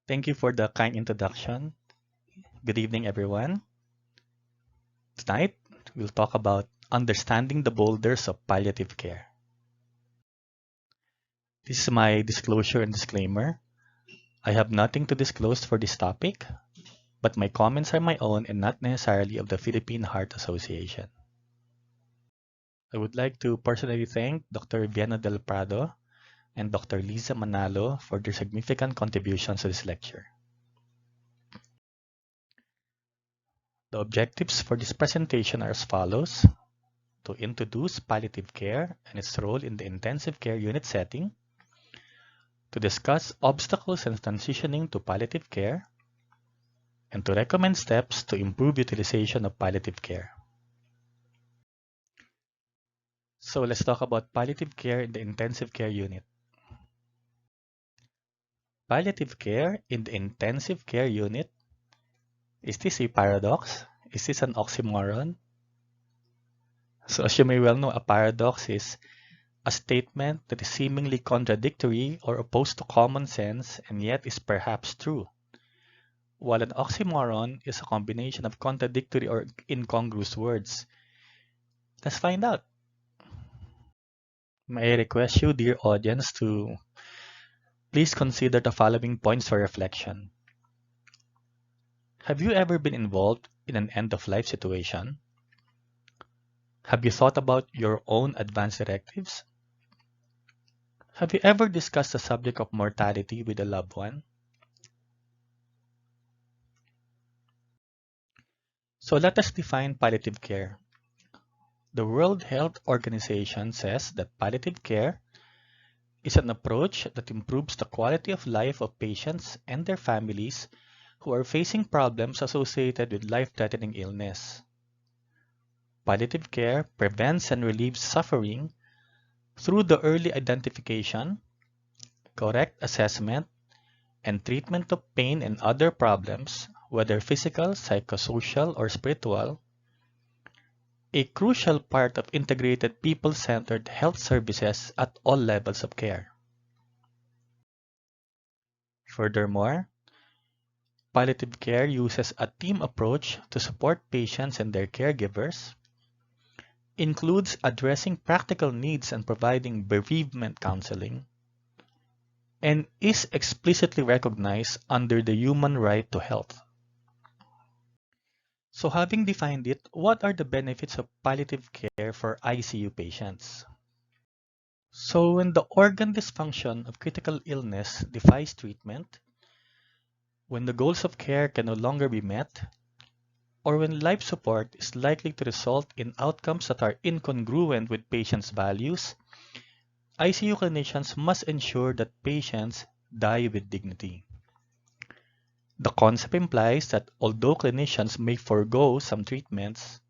Thank you for the kind introduction. Good evening, everyone. Tonight, we'll talk about understanding the boulders of palliative care. This is my disclosure and disclaimer. I have nothing to disclose for this topic, but my comments are my own and not necessarily of the Philippine Heart Association. I would like to personally thank Dr. Viana del Prado and Dr. Liza Manalo for their significant contributions to this lecture. The objectives for this presentation are as follows: to introduce palliative care and its role in the intensive care unit setting, to discuss obstacles in transitioning to palliative care, and to recommend steps to improve utilization of palliative care. So let's talk about palliative care in the intensive care unit. Palliative care in the intensive care unit, is this a paradox? Is this an oxymoron? So as you may well know, a paradox is a statement that is seemingly contradictory or opposed to common sense and yet is perhaps true, while an oxymoron is a combination of contradictory or incongruous words. Let's find out. May I request you, dear audience, to please consider the following points for reflection. Have you ever been involved in an end-of-life situation? Have you thought about your own advance directives? Have you ever discussed the subject of mortality with a loved one? So let us define palliative care. The World Health Organization says that palliative care is an approach that improves the quality of life of patients and their families who are facing problems associated with life-threatening illness. Palliative care prevents and relieves suffering through the early identification, correct assessment, and treatment of pain and other problems, whether physical, psychosocial, or spiritual, a crucial part of integrated people-centered health services at all levels of care. Furthermore, palliative care uses a team approach to support patients and their caregivers, includes addressing practical needs and providing bereavement counseling, and is explicitly recognized under the human right to health. So having defined it, what are the benefits of palliative care for ICU patients? So when the organ dysfunction of critical illness defies treatment, when the goals of care can no longer be met, or when life support is likely to result in outcomes that are incongruent with patients' values, ICU clinicians must ensure that patients die with dignity. The concept implies that although clinicians may forego some treatments,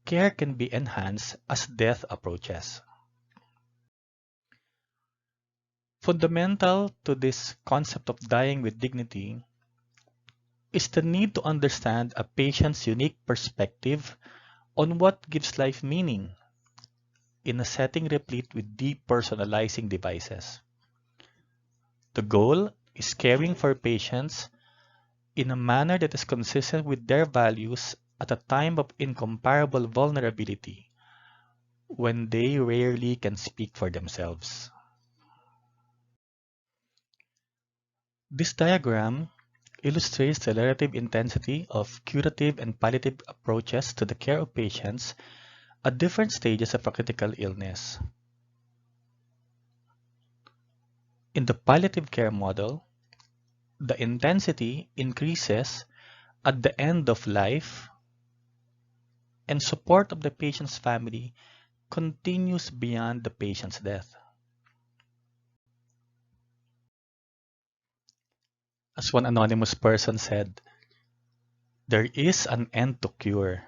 care can be enhanced as death approaches. Fundamental to this concept of dying with dignity is the need to understand a patient's unique perspective on what gives life meaning in a setting replete with depersonalizing devices. The goal is caring for patients in a manner that is consistent with their values at a time of incomparable vulnerability when they rarely can speak for themselves. This diagram illustrates the relative intensity of curative and palliative approaches to the care of patients at different stages of a critical illness. In the palliative care model, the intensity increases at the end of life, and support of the patient's family continues beyond the patient's death. As one anonymous person said, there is an end to cure,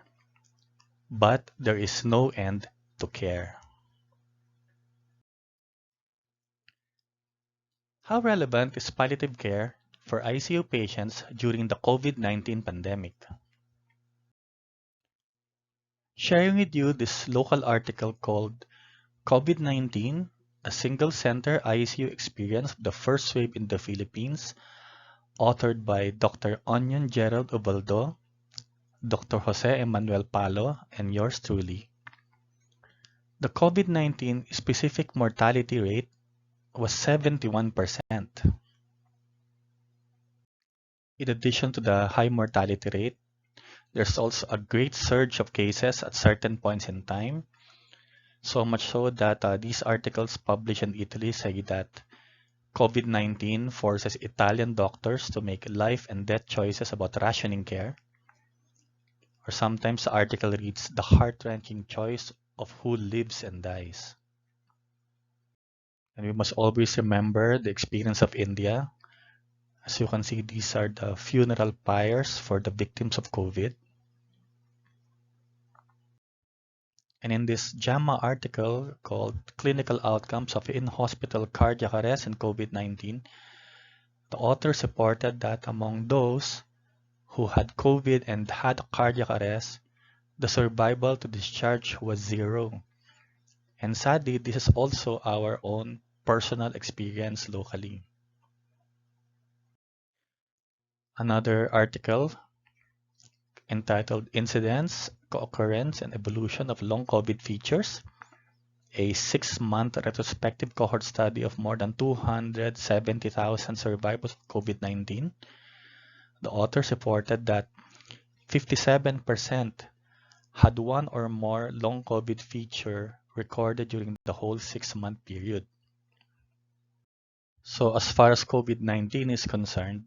but there is no end to care. How relevant is palliative care for ICU patients during the COVID-19 pandemic? Sharing with you this local article called COVID-19, a single-center ICU experience of the first wave in the Philippines, authored by Dr. Onion Gerald Ubaldo, Dr. Jose Emmanuel Palo, and yours truly. The COVID-19 specific mortality rate was 71%. In addition to the high mortality rate, there's also a great surge of cases at certain points in time. So much so that these articles published in Italy say that COVID-19 forces Italian doctors to make life and death choices about rationing care. Or sometimes the article reads the heart-wrenching choice of who lives and dies. And we must always remember the experience of India. As you can see, these are the funeral pyres for the victims of COVID. And in this JAMA article called Clinical Outcomes of In-Hospital Cardiac Arrest in COVID-19, the authors reported that among those who had COVID and had cardiac arrest, the survival to discharge was 0. And sadly, this is also our own personal experience locally. Another article entitled Incidence, Co-occurrence, and Evolution of Long COVID Features, a 6-month retrospective cohort study of more than 270,000 survivors of COVID-19. The authors reported that 57% had one or more long COVID feature recorded during the whole 6-month period. So as far as COVID-19 is concerned,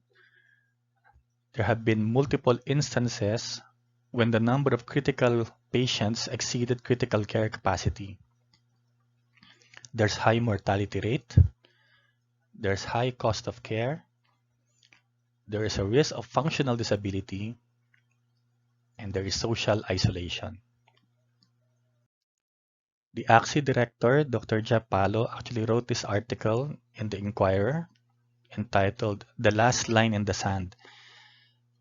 there have been multiple instances when the number of critical patients exceeded critical care capacity. There's high mortality rate, there's high cost of care, there is a risk of functional disability, and there is social isolation. The AXI director, Dr. Jeff Palo, actually wrote this article in the Inquirer entitled The Last Line in the Sand.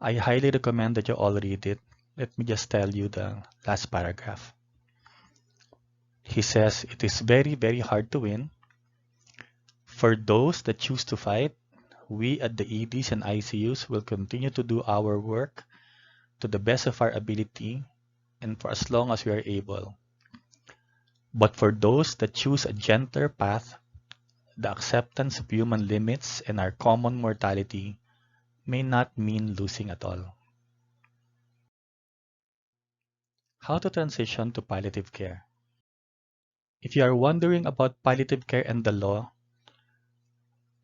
I highly recommend that you all read it. Let me just tell you the last paragraph. He says, it is very, very hard to win. For those that choose to fight, we at the EDs and ICUs will continue to do our work to the best of our ability and for as long as we are able. But for those that choose a gentler path, the acceptance of human limits and our common mortality may not mean losing at all. How to transition to palliative care? If you are wondering about palliative care and the law,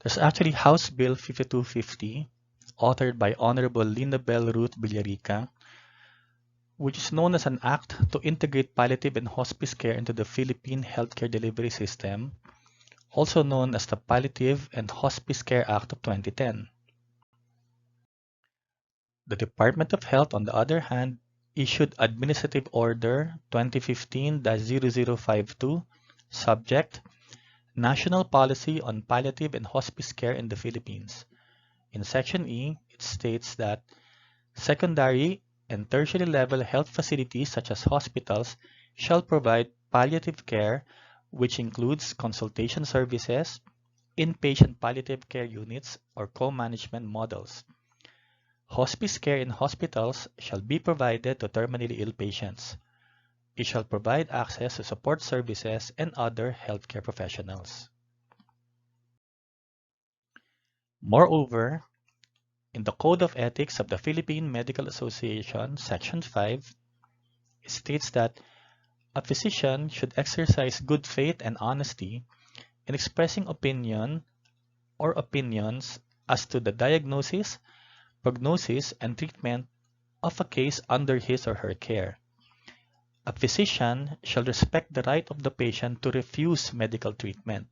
there's actually House Bill 5250, authored by Honorable Linabel Ruth Villarica, which is known as an act to integrate palliative and hospice care into the Philippine healthcare delivery system, also known as the Palliative and Hospice Care Act of 2010. The Department of Health, on the other hand, issued Administrative Order 2015-0052, subject National Policy on Palliative and Hospice Care in the Philippines. In Section E, it states that secondary and tertiary level health facilities such as hospitals shall provide palliative care, which includes consultation services, inpatient palliative care units, or co-management models. Hospice care in hospitals shall be provided to terminally ill patients. It shall provide access to support services and other healthcare professionals. Moreover, in the Code of Ethics of the Philippine Medical Association, Section 5, it states that a physician should exercise good faith and honesty in expressing opinion or opinions as to the diagnosis, prognosis, and treatment of a case under his or her care. A physician shall respect the right of the patient to refuse medical treatment.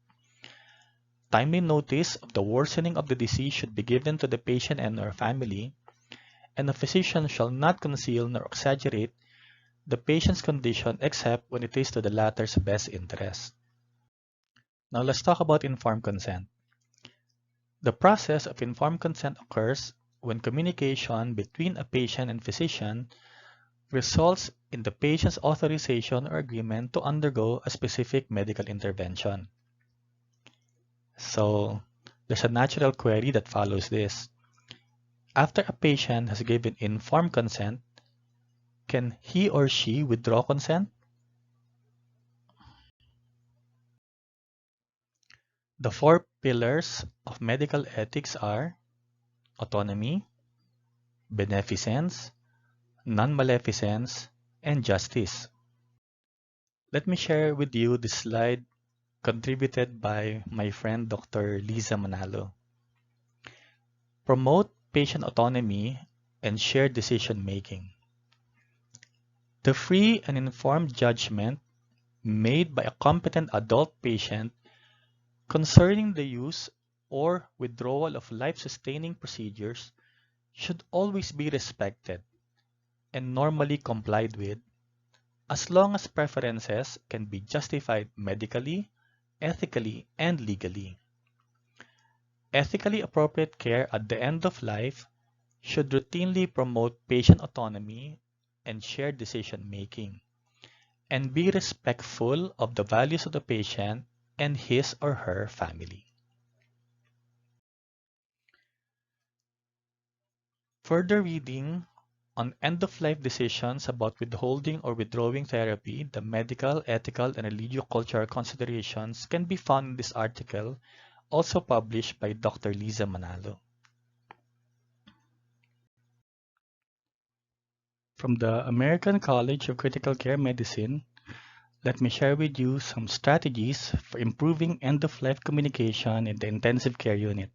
Timely notice of the worsening of the disease should be given to the patient and her family, and a physician shall not conceal nor exaggerate the patient's condition except when it is to the latter's best interest. Now let's talk about informed consent. The process of informed consent occurs when communication between a patient and physician results in the patient's authorization or agreement to undergo a specific medical intervention. So there's a natural query that follows this. After a patient has given informed consent, can he or she withdraw consent? The four pillars of medical ethics are autonomy, beneficence, non-maleficence, and justice. Let me share with you this slide contributed by my friend Dr. Liza Manalo. Promote patient autonomy and shared decision making. The free and informed judgment made by a competent adult patient concerning the use or withdrawal of life-sustaining procedures should always be respected and normally complied with, as long as preferences can be justified medically, ethically, and legally. Ethically appropriate care at the end of life should routinely promote patient autonomy and shared decision-making, and be respectful of the values of the patient and his or her family. Further reading on end-of-life decisions about withholding or withdrawing therapy, the medical, ethical, and religio-cultural considerations can be found in this article, also published by Dr. Liza Manalo. From the American College of Critical Care Medicine, let me share with you some strategies for improving end-of-life communication in the intensive care unit.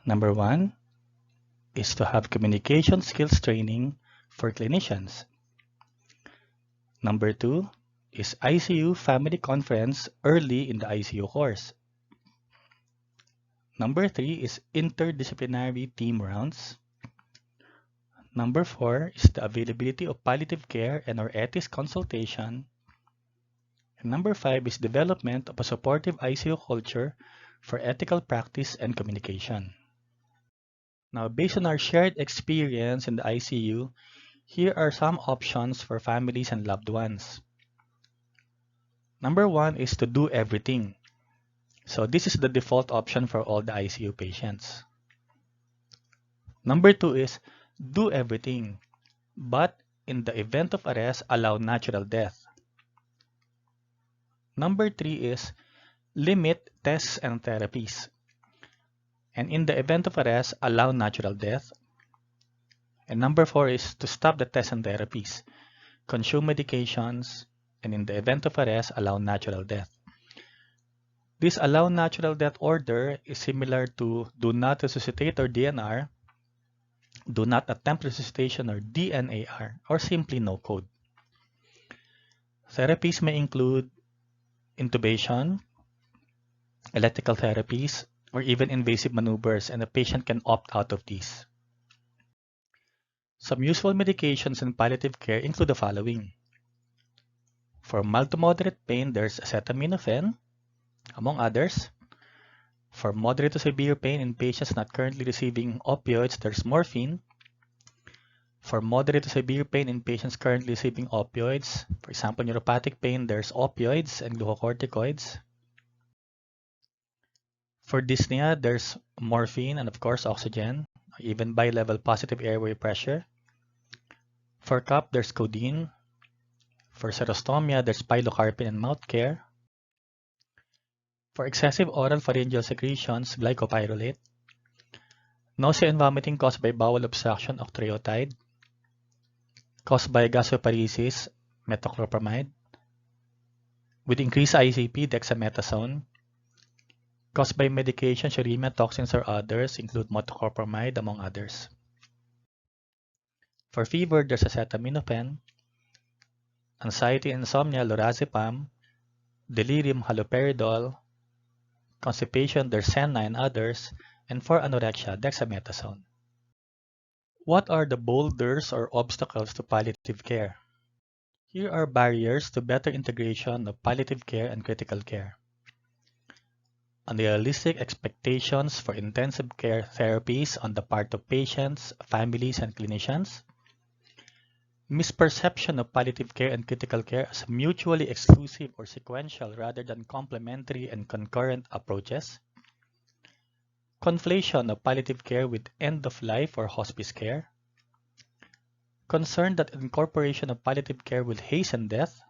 Number one is to have communication skills training for clinicians. Number two is ICU family conference early in the ICU course. Number three is interdisciplinary team rounds. Number four is the availability of palliative care and or ethics consultation. And number five is development of a supportive ICU culture for ethical practice and communication. Now, based on our shared experience in the ICU, here are some options for families and loved ones. Number one is to do everything. So this is the default option for all the ICU patients. Number two is do everything, but in the event of arrest, allow natural death. Number three is limit tests and therapies. And in the event of arrest, allow natural death. And number four is to stop the tests and therapies, consume medications, and in the event of arrest, allow natural death. This allow natural death order is similar to do not resuscitate or DNR, do not attempt resuscitation or DNAR, or simply no code. Therapies may include intubation, electrical therapies, or even invasive maneuvers, and the patient can opt out of these. Some useful medications in palliative care include the following. For mild to moderate pain, there's acetaminophen, among others. For moderate to severe pain in patients not currently receiving opioids, there's morphine. For moderate to severe pain in patients currently receiving opioids, for example, neuropathic pain, there's opioids and glucocorticoids. For dyspnea, there's morphine and of course oxygen, even bi-level positive airway pressure. For COP, there's codeine. For serostomia, there's pilocarpine and mouth care. For excessive oral pharyngeal secretions, glycopyrrolate. Nausea and vomiting caused by bowel obstruction, octreotide. Caused by gastroparesis, metoclopramide. With increased ICP, dexamethasone. Caused by medications, uremia, toxins, or others, include metoclopramide, among others. For fever, there's acetaminophen. Anxiety and insomnia, lorazepam. Delirium, haloperidol. Constipation, there's senna and others. And for anorexia, dexamethasone. What are the boulders or obstacles to palliative care? Here are barriers to better integration of palliative care and critical care. Unrealistic expectations for intensive care therapies on the part of patients, families, and clinicians. Misperception of palliative care and critical care as mutually exclusive or sequential rather than complementary and concurrent approaches. conflation of palliative care with end-of-life or hospice care, concern that incorporation of palliative care will hasten death,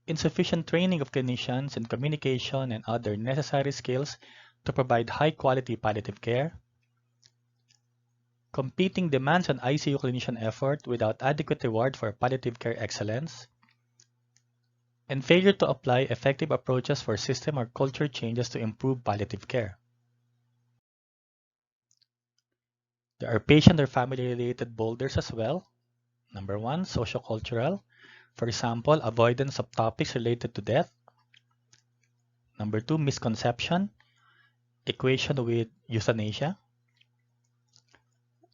insufficient training of clinicians in communication and other necessary skills to provide high-quality palliative care, competing demands on ICU clinician effort without adequate reward for palliative care excellence, and failure to apply effective approaches for system or culture changes to improve palliative care. There are patient or family-related boulders as well. Number 1, sociocultural. For example, avoidance of topics related to death. Number 2, misconception, equation with euthanasia.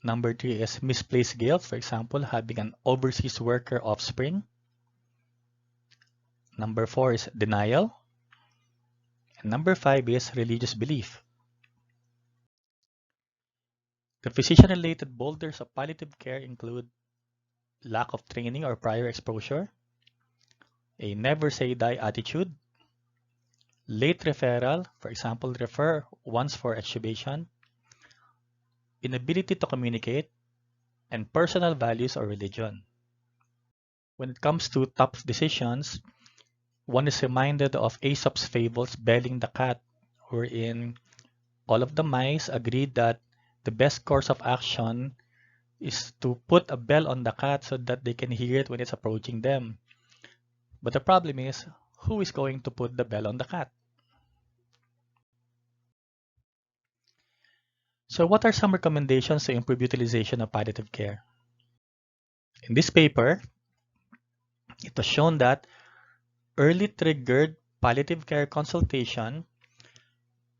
Number 3 is misplaced guilt, for example, having an overseas worker offspring. Number 4 is denial. And number 5 is religious belief. The physician-related boulders of palliative care include lack of training or prior exposure, a never say die attitude, late referral, for example, refer once for extubation, inability to communicate, and personal values or religion. When it comes to tough decisions, one is reminded of Aesop's fables Belling the Cat, wherein all of the mice agreed that the best course of action is to put a bell on the cat so that they can hear it when it's approaching them. But the problem is, who is going to put the bell on the cat? So what are some recommendations to improve utilization of palliative care? In this paper, it was shown that early triggered palliative care consultation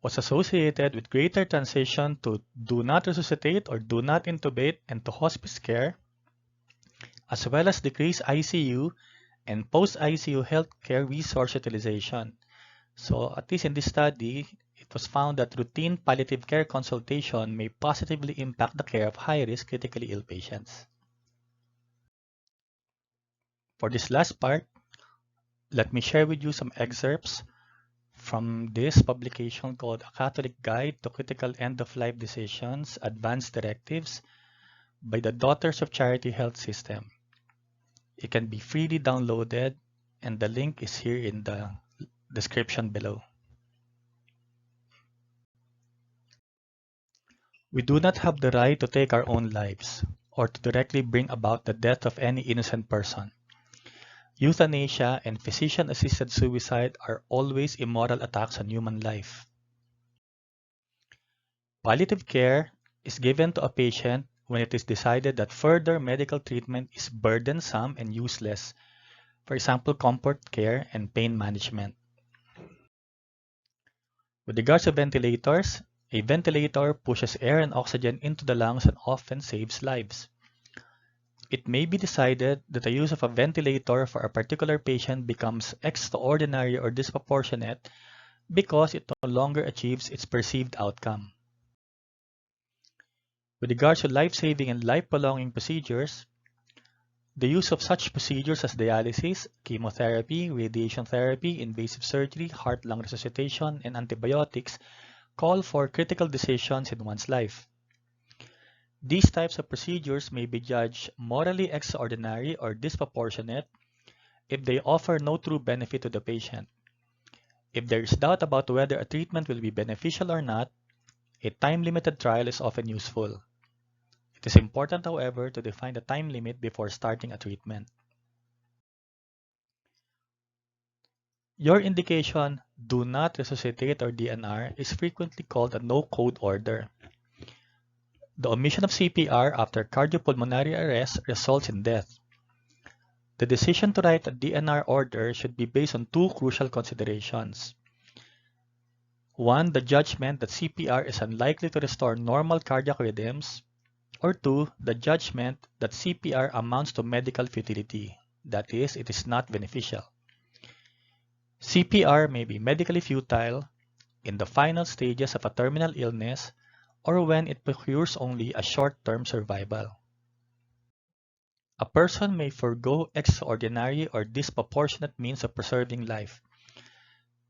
was associated with greater transition to do not resuscitate or do not intubate and to hospice care, as well as decreased ICU and post-ICU healthcare resource utilization. So at least in this study, it was found that routine palliative care consultation may positively impact the care of high-risk critically ill patients. For this last part, let me share with you some excerpts from this publication called A Catholic Guide to Critical End-of-Life Decisions, Advanced Directives by the Daughters of Charity Health System. It can be freely downloaded and the link is here in the description below. We do not have the right to take our own lives or to directly bring about the death of any innocent person. Euthanasia and physician-assisted suicide are always immoral attacks on human life. Palliative care is given to a patient when it is decided that further medical treatment is burdensome and useless, for example, comfort care and pain management. With regards to ventilators, a ventilator pushes air and oxygen into the lungs and often saves lives. It may be decided that the use of a ventilator for a particular patient becomes extraordinary or disproportionate because it no longer achieves its perceived outcome. With regards to life-saving and life-prolonging procedures, the use of such procedures as dialysis, chemotherapy, radiation therapy, invasive surgery, heart-lung resuscitation, and antibiotics call for critical decisions in one's life. These types of procedures may be judged morally extraordinary or disproportionate if they offer no true benefit to the patient. If there is doubt about whether a treatment will be beneficial or not, a time-limited trial is often useful. It is important, however, to define the time limit before starting a treatment. Your indication, do not resuscitate or DNR, is frequently called a no-code order. The omission of CPR after cardiopulmonary arrest results in death. The decision to write a DNR order should be based on two crucial considerations. 1. The judgment that CPR is unlikely to restore normal cardiac rhythms, or 2. The judgment that CPR amounts to medical futility, that is, it is not beneficial. CPR may be medically futile in the final stages of a terminal illness or when it procures only a short-term survival. A person may forego extraordinary or disproportionate means of preserving life.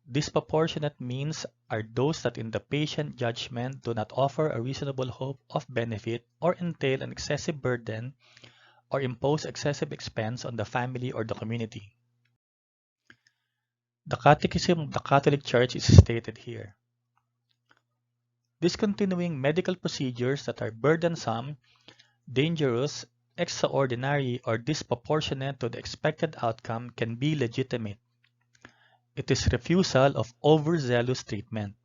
Disproportionate means are those that in the patient judgment do not offer a reasonable hope of benefit or entail an excessive burden or impose excessive expense on the family or the community. The Catechism of the Catholic Church is stated here. Discontinuing medical procedures that are burdensome, dangerous, extraordinary, or disproportionate to the expected outcome can be legitimate. It is refusal of overzealous treatment.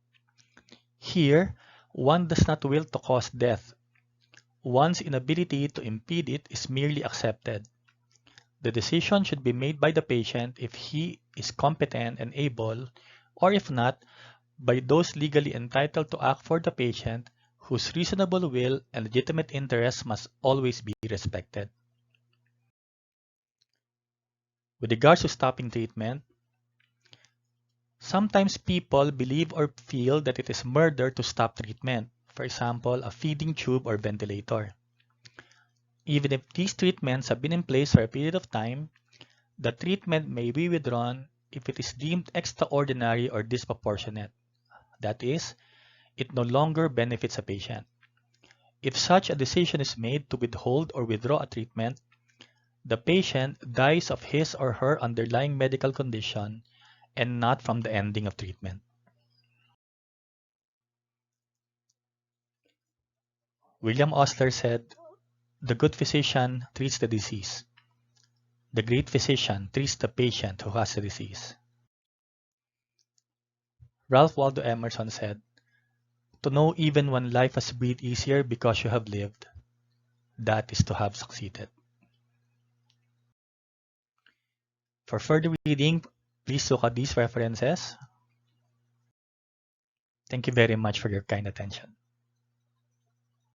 Here, one does not will to cause death. One's inability to impede it is merely accepted. The decision should be made by the patient if he is competent and able, or if not, by those legally entitled to act for the patient, whose reasonable will and legitimate interests must always be respected. With regards to stopping treatment, sometimes people believe or feel that it is murder to stop treatment, for example, a feeding tube or ventilator. Even if these treatments have been in place for a period of time, the treatment may be withdrawn if it is deemed extraordinary or disproportionate. That is, it no longer benefits a patient. If such a decision is made to withhold or withdraw a treatment, the patient dies of his or her underlying medical condition and not from the ending of treatment. William Osler said, "The good physician treats the disease. The great physician treats the patient who has the disease." Ralph Waldo Emerson said, "To know even when life has breathed easier because you have lived, that is to have succeeded." For further reading, please look at these references. Thank you very much for your kind attention.